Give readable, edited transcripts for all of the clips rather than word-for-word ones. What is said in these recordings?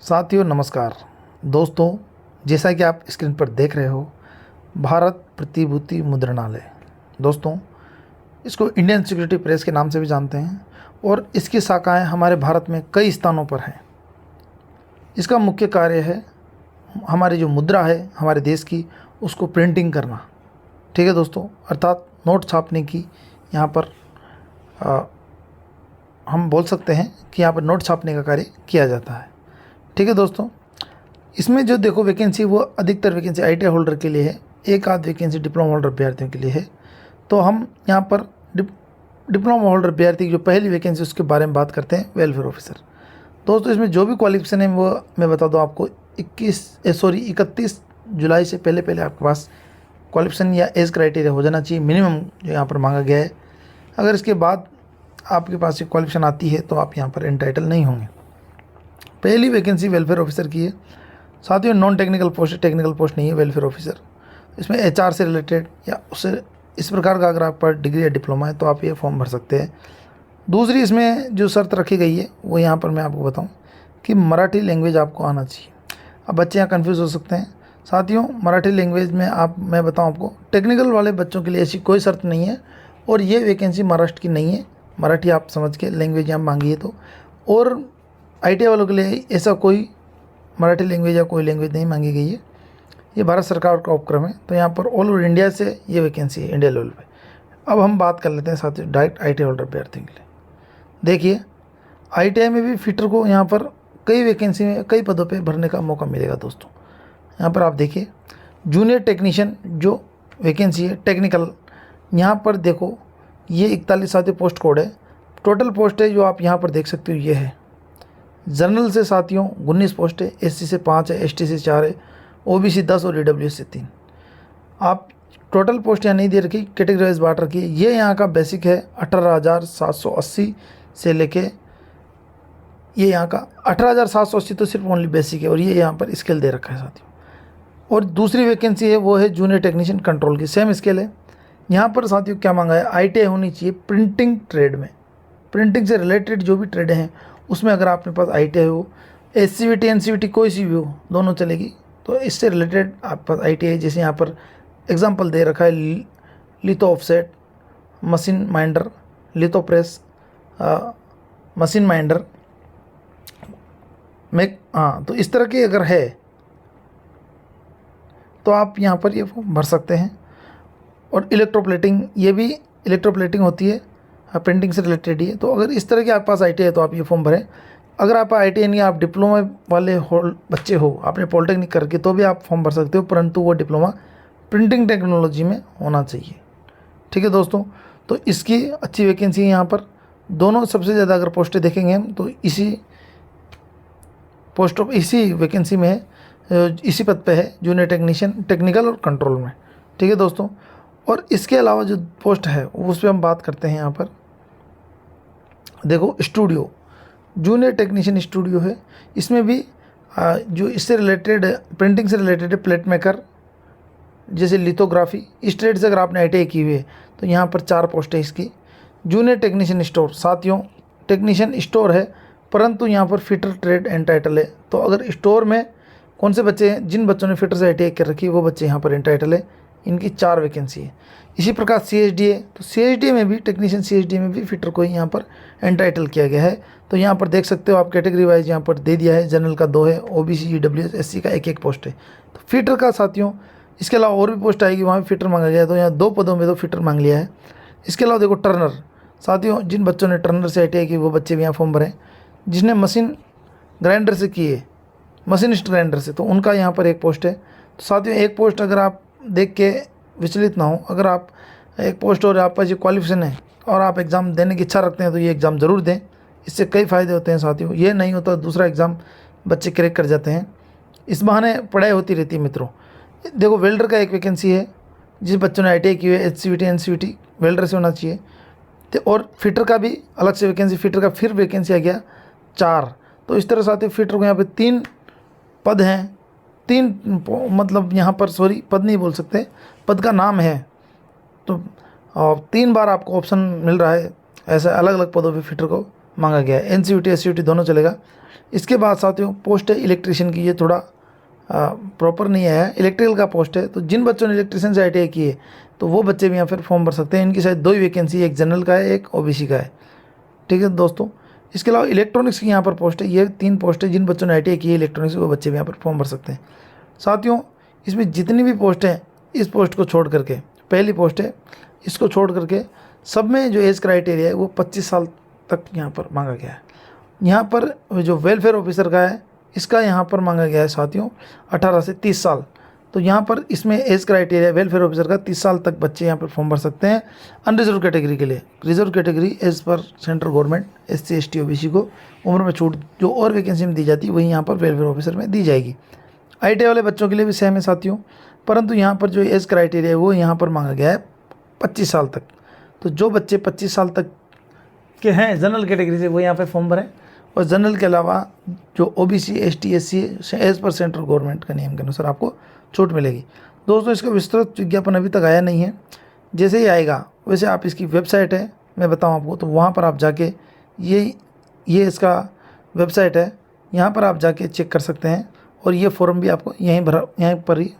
साथियों नमस्कार। दोस्तों, जैसा कि आप स्क्रीन पर देख रहे हो, भारत प्रतिभूति मुद्रणालय, दोस्तों इसको इंडियन सिक्योरिटी प्रेस के नाम से भी जानते हैं और इसकी शाखाएं हमारे भारत में कई स्थानों पर हैं। इसका मुख्य कार्य है हमारी जो मुद्रा है हमारे देश की, उसको प्रिंटिंग करना। ठीक है दोस्तों, अर्थात नोट छापने की यहाँ पर हम बोल सकते हैं कि यहाँ पर नोट छापने का कार्य किया जाता है। ठीक है दोस्तों, इसमें जो देखो वैकेंसी, वो अधिकतर वैकेंसी ITI होल्डर के लिए है, एक आध वैकेंसी डिप्लोमा होल्डर अभ्यर्थियों के लिए है। तो हम यहाँ पर डिप्लोमा होल्डर अभ्यर्थी की जो पहली वैकेंसी उसके बारे में बात करते हैं, वेलफेयर ऑफिसर। दोस्तों इसमें जो भी क्वालिफिकेशन है वो मैं बता दूँ आपको, 31 जुलाई से पहले आपके पास क्वालिफिकेशन या एज क्राइटेरिया हो जाना चाहिए, मिनिमम जो यहाँ पर मांगा गया है। अगर इसके बाद आपके पास ये क्वालिफिकेशन आती है तो आप यहाँ पर एंटाइटल नहीं होंगे। पहली वैकेंसी वेलफेयर ऑफिसर की है। साथ ही नॉन टेक्निकल पोस्ट है, टेक्निकल पोस्ट नहीं है वेलफेयर ऑफिसर। इसमें HR से रिलेटेड या उससे इस प्रकार का अगर आप पर डिग्री या डिप्लोमा है तो आप ये फॉर्म भर सकते हैं। दूसरी इसमें जो शर्त रखी गई है वो यहाँ पर मैं आपको बताऊँ कि मराठी लैंग्वेज आपको आना चाहिए। अब बच्चे यहाँ कन्फ्यूज़ हो सकते हैं। साथियों मराठी लैंग्वेज में मैं बताऊँ आपको, टेक्निकल वाले बच्चों के लिए ऐसी कोई शर्त नहीं है और ये वैकेंसी महाराष्ट्र की नहीं है। मराठी आप समझ के लैंग्वेज यहाँ मांगी है तो, और ITI वालों के लिए ऐसा कोई मराठी लैंग्वेज या कोई लैंग्वेज नहीं मांगी गई है। ये भारत सरकार का उपक्रम है, तो यहाँ पर ऑल ओवर इंडिया से ये वैकेंसी है इंडिया लेवल पे। अब हम बात कर लेते हैं साथियों डायरेक्ट ITI होल्डर अभ्यर्थियों के लिए। देखिए ITI में भी फिटर को यहाँ पर कई वैकेंसी में कई पदों पे भरने का मौका मिलेगा। दोस्तों यहाँ पर आप देखिए जूनियर टेक्नीशियन जो वैकेंसी है टेक्निकल, यहाँ पर देखो ये 41 साथियों पोस्ट कोड है। टोटल पोस्ट है जो आप यहाँ पर देख सकते हो ये है। जनरल से साथियों 19 पोस्ट है, SC से 5 है, ST से 4 है, OBC 10 और EWS से 3। आप टोटल पोस्ट यहाँ नहीं दे रखी, कैटेगरी वाइज बांट रखी है। ये यहाँ का बेसिक है 18,780 से लेके ये यहाँ का 18,780 तो सिर्फ ओनली बेसिक है, और ये यहाँ पर स्केल दे रखा है साथियों। और दूसरी वैकेंसी है वो है जूनियर टेक्नीशियन कंट्रोल की, सेम स्केल है। यहाँ पर साथियों क्या मांगा है, ITI होनी चाहिए प्रिंटिंग ट्रेड में, प्रिंटिंग से रिलेटेड जो भी ट्रेड हैं उसमें अगर आपके पास ITI हो, SCVT NCVT कोई सी भी हो, दोनों चलेगी। तो इससे रिलेटेड आपके पास ITI, जैसे यहाँ पर एग्जांपल दे रखा है litho offset, machine minder, litho press, machine minder में, तो इस तरह की अगर है तो आप यहाँ पर ये फॉर्म भर सकते हैं। और इलेक्ट्रोप्लेटिंग, ये भी इलेक्ट्रोप्लेटिंग होती है, प्रिंटिंग से रिलेटेड ही है। तो अगर इस तरह के आपके पास ITI है तो आप ये फॉर्म भरें। अगर आप ITI नहीं, आप डिप्लोमा वाले बच्चे हो, आपने पॉलिटेक्निक करके, तो भी आप फॉर्म भर सकते हो, परंतु वो डिप्लोमा प्रिंटिंग टेक्नोलॉजी में होना चाहिए। ठीक है दोस्तों, तो इसकी अच्छी वैकेंसी है यहाँ पर। दोनों सबसे ज़्यादा अगर पोस्टें देखेंगे हम तो इसी वैकेंसी में है, इसी पद पे है जूनियर टेक्नीशियन टेक्निकल और कंट्रोल में। ठीक है दोस्तों, और इसके अलावा जो पोस्ट है उस पर हम बात करते हैं। यहाँ पर देखो स्टूडियो, जूनियर टेक्नीशियन स्टूडियो है। इसमें भी जो इससे रिलेटेड प्रिंटिंग से रिलेटेड है, प्लेट मेकर, जैसे लिथोग्राफी, इस ट्रेड से अगर आपने ITI की हुई है तो यहाँ पर 4 पोस्ट है इसकी। जूनियर टेक्नीशियन स्टोर, साथियों टेक्नीशियन स्टोर है परंतु यहाँ पर फिटर ट्रेड एंटाइटल है। तो अगर स्टोर में कौन से बच्चे हैं, जिन बच्चों ने फिटर से ITI कर रखी है वो बच्चे यहाँ पर एंटाइटल है। इनकी 4 वैकेंसी है। इसी प्रकार CSDA, तो CSDA में भी टेक्नीशियन CSDA में भी फिटर को ही यहाँ पर एंटाइटल किया गया है। तो यहाँ पर देख सकते हो आप कैटेगरी वाइज यहाँ पर दे दिया है। जनरल का 2 है, OBC EWS SC का 1-1 पोस्ट है। तो फिटर का साथियों, इसके अलावा और भी पोस्ट आएगी, वहाँ भी फिटर मांगा गया है। तो यहाँ 2 पदों में तो फिटर मांग लिया है। इसके अलावा देखो टर्नर, साथियों जिन बच्चों ने टर्नर से ITI की वो बच्चे भी यहाँ फॉर्म भरें। जिसने मशीन ग्राइंडर से किए, मशीनिस्ट ग्राइंडर से, तो उनका यहाँ पर 1 पोस्ट है। तो साथियों 1 पोस्ट अगर आप देख के विचलित ना हो, अगर आप 1 पोस्ट और आपका जो क्वालिफिकेशन है और आप एग्ज़ाम देने की इच्छा रखते हैं तो ये एग्ज़ाम ज़रूर दें। इससे कई फ़ायदे होते हैं साथियों। ये नहीं होता दूसरा एग्ज़ाम बच्चे क्रैक कर जाते हैं। इस बहाने पढ़ाई होती रहती है मित्रों। देखो वेल्डर का 1 वैकेंसी है, जिस बच्चों ने ITI की हुई है, SCVT NCVT वेल्डर से होना चाहिए। तो और फिटर का भी अलग से वैकेंसी, फिटर का फिर वैकेंसी आ गया 4। तो इस तरह साथियों फिटर को यहाँ पे 3 पद हैं। 3 मतलब यहाँ पर सॉरी पद नहीं बोल सकते, पद का नाम है। तो 3 बार आपको ऑप्शन मिल रहा है ऐसे अलग अलग पदों पे फिटर को मांगा गया है। NCVT SCVT दोनों चलेगा। इसके बाद साथियों पोस्ट है इलेक्ट्रीशियन की, ये थोड़ा प्रॉपर नहीं आया है, इलेक्ट्रिकल का पोस्ट है। तो जिन बच्चों ने इलेक्ट्रीशियन से ITI की है तो वो बच्चे भी यहाँ पर फॉर्म भर सकते हैं। इनकी शायद 2 ही वैकेंसी, एक जनरल का है, एक OBC का है। ठीक है दोस्तों, इसके अलावा इलेक्ट्रॉनिक्स की यहाँ पर पोस्ट है। ये 3 पोस्ट है, जिन बच्चों ने ITI की है इलेक्ट्रॉनिक्स वो बच्चे भी यहाँ पर फॉर्म भर सकते हैं। साथियों इसमें जितनी भी पोस्ट हैं, इस पोस्ट को छोड़ करके, पहली पोस्ट है, इसको छोड़ करके सब में जो एज क्राइटेरिया है वो 25 साल तक यहाँ पर मांगा गया है। यहाँ पर जो वेलफेयर ऑफिसर का है, इसका यहाँ पर मांगा गया है साथियों 18 से 30 साल। तो यहाँ पर इसमें एज क्राइटेरिया वेलफेयर ऑफिसर का 30 साल तक बच्चे यहाँ पर फॉर्म भर सकते हैं। अनरिजर्व कैटेगरी के लिए, reserve category as per central government SC ST OBC को उम्र में छूट जो और वैकेंसी में दी जाती है वही यहाँ पर वेलफेयर ऑफिसर में दी जाएगी। ITI वाले बच्चों के लिए भी सेम है साथियों, परंतु यहाँ पर जो एज क्राइटेरिया है वो यहाँ पर मांगा गया है 25 साल तक। तो जो बच्चे 25 साल तक के हैं जनरल कैटेगरी से वो यहाँ पर फॉर्म भरें, और जनरल के अलावा जो OBC ST SC as per central government का नियम के अनुसार आपको छूट मिलेगी। दोस्तों इसका विस्तृत विज्ञापन अभी तक आया नहीं है, जैसे ही आएगा वैसे आप इसकी वेबसाइट है मैं बताऊं आपको, तो वहाँ पर आप जाके ये इसका वेबसाइट है, यहाँ पर आप जाके चेक कर सकते हैं। और ये फॉर्म भी आपको यहीं पर ही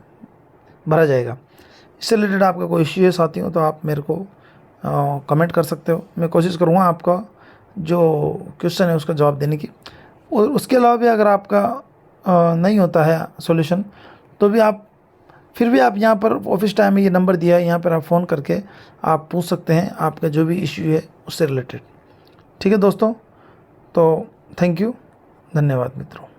भरा जाएगा। इससे रिलेटेड आपका कोई इश्यू है साथियों तो आप मेरे को कमेंट कर सकते हो, मैं कोशिश करूँगा आपका जो क्वेश्चन है उसका जवाब देने की। और उसके अलावा भी अगर आपका नहीं होता है सॉल्यूशन तो भी आप फिर भी आप यहाँ पर ऑफिस टाइम में ये नंबर दिया है, यहाँ पर आप फ़ोन करके आप पूछ सकते हैं आपका जो भी इश्यू है उससे रिलेटेड। ठीक है दोस्तों, तो थैंक यू, धन्यवाद मित्रों।